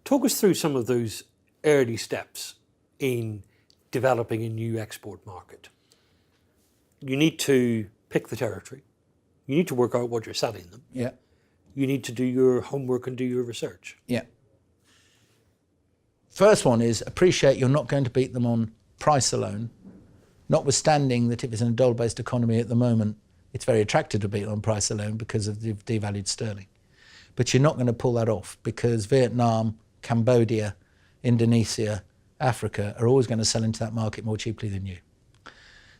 Talk us through some of those early steps in developing a new export market. You need to pick the territory. You need to work out what you're selling them. Yeah. You need to do your homework and do your research. Yeah. First one is appreciate you're not going to beat them on price alone, notwithstanding that if it's in a dollar-based economy at the moment, it's very attractive to beat on price alone because of the devalued sterling. But you're not going to pull that off because Vietnam, Cambodia, Indonesia, Africa are always going to sell into that market more cheaply than you.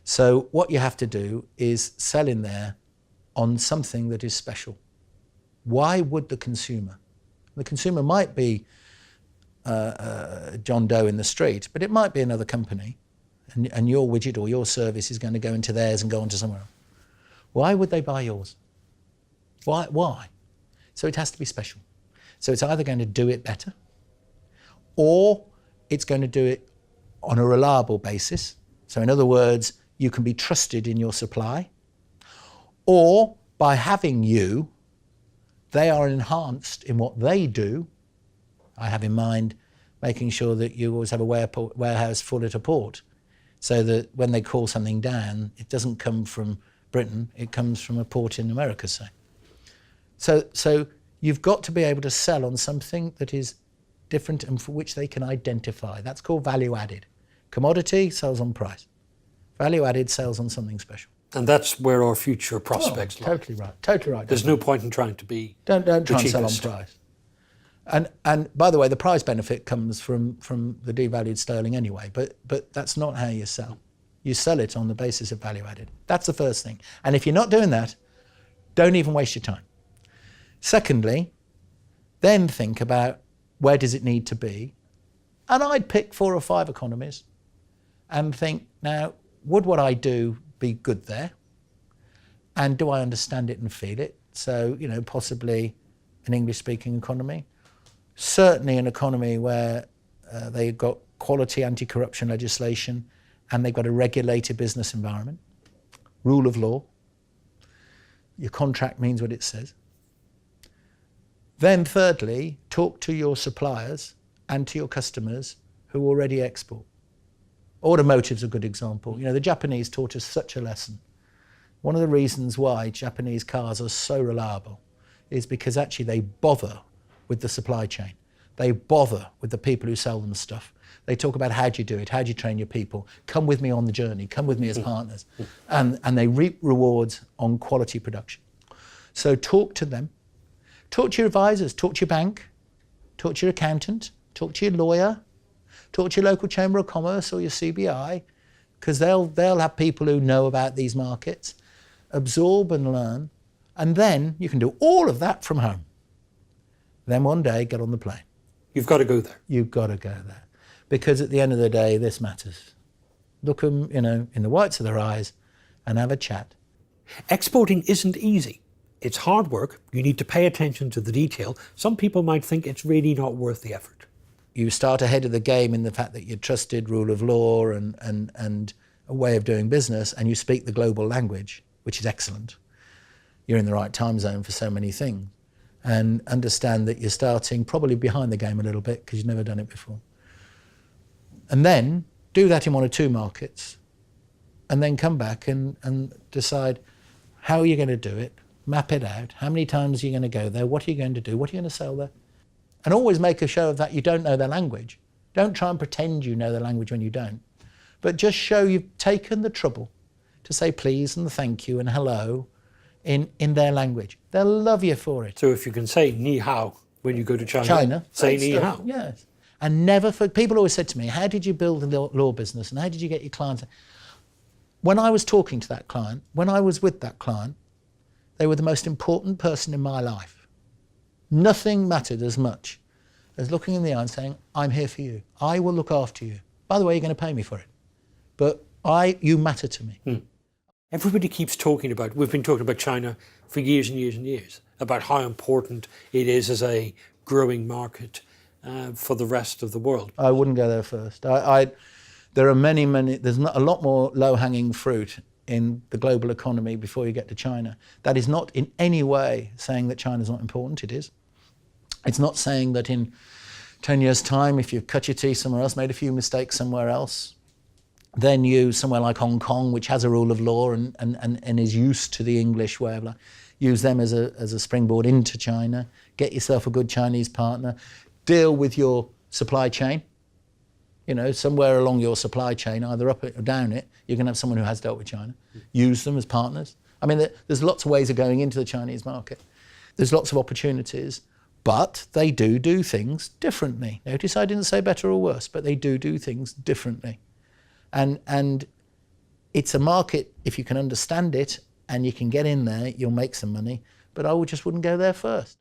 So what you have to do is sell in there on something that is special. Why would the consumer? The consumer might be John Doe in the street, but it might be another company, and your widget or your service is going to go into theirs and go on to somewhere else. Why would they buy yours? Why? So it has to be special. So it's either going to do it better, or it's going to do it on a reliable basis. So in other words, you can be trusted in your supply, or by having you, they are enhanced in what they do. I have in mind making sure that you always have a warehouse full at a port, so that when they call something down, it doesn't come from Britain, it comes from a port in America, say. So you've got to be able to sell on something that is different and for which they can identify. That's called value added. Commodity sells on price. Value added sells on something special. And that's where our future prospects lie. Totally right. Totally right. There's no point in trying to be Don't try the and sell on cheapest. price. And by the way, the price benefit comes from the devalued sterling anyway, but that's not how you sell. You sell it on the basis of value added. That's the first thing. And if you're not doing that, don't even waste your time. Secondly, then think about where does it need to be? And I'd pick 4 or 5 economies and think, now, would what I do be good there? And do I understand it and feel it? So, possibly an English-speaking economy. Certainly an economy where they've got quality anti-corruption legislation and they've got a regulated business environment, rule of law. Your contract means what it says. Then thirdly, talk to your suppliers and to your customers who already export. Automotive's a good example. The Japanese taught us such a lesson. One of the reasons why Japanese cars are so reliable is because actually they bother with the supply chain. They bother with the people who sell them stuff. They talk about how do you do it, how do you train your people, come with me on the journey, come with me as partners. And they reap rewards on quality production. So talk to them. Talk to your advisors, talk to your bank, talk to your accountant, talk to your lawyer, talk to your local Chamber of Commerce or your CBI, because they'll have people who know about these markets. Absorb and learn, and then you can do all of that from home. Then one day, get on the plane. You've got to go there. You've got to go there. Because at the end of the day, this matters. Look them, in the whites of their eyes and have a chat. Exporting isn't easy. It's hard work. You need to pay attention to the detail. Some people might think it's really not worth the effort. You start ahead of the game in the fact that you're trusted, rule of law and a way of doing business, and you speak the global language, which is excellent. You're in the right time zone for so many things. And understand that you're starting probably behind the game a little bit because you've never done it before. And then do that in 1 or 2 markets, and then come back and decide how are you going to do it, map it out, how many times are you going to go there, what are you going to do, what are you going to sell there? And always make a show of that you don't know their language. Don't try and pretend you know their language when you don't. But just show you've taken the trouble to say please and thank you and hello in their language. They'll love you for it. So if you can say ni hao when you go to China, great say ni stuff. hao. Yes. And never, people always said to me, how did you build a law business and how did you get your clients? When I was talking to that client, when I was with that client, they were the most important person in my life. Nothing mattered as much as looking in the eye and saying, I'm here for you. I will look after you. By the way, you're going to pay me for it. But you matter to me. Everybody keeps talking about, we've been talking about China for years and years and years, about how important it is as a growing market for the rest of the world. I wouldn't go there first. There are many, there's not a lot more low-hanging fruit in the global economy before you get to China. That is not in any way saying that China's not important, it is. It's not saying that in 10 years' time, if you've cut your teeth somewhere else, made a few mistakes somewhere else, then you, somewhere like Hong Kong, which has a rule of law and is used to the English way of life, use them as a springboard into China, get yourself a good Chinese partner, deal with your supply chain. You know, somewhere along your supply chain, either up it or down it, you're going to have someone who has dealt with China. Use them as partners. I mean, there's lots of ways of going into the Chinese market. There's lots of opportunities, but they do things differently. Notice I didn't say better or worse, but they do things differently. And it's a market, if you can understand it and you can get in there, you'll make some money, but I just wouldn't go there first.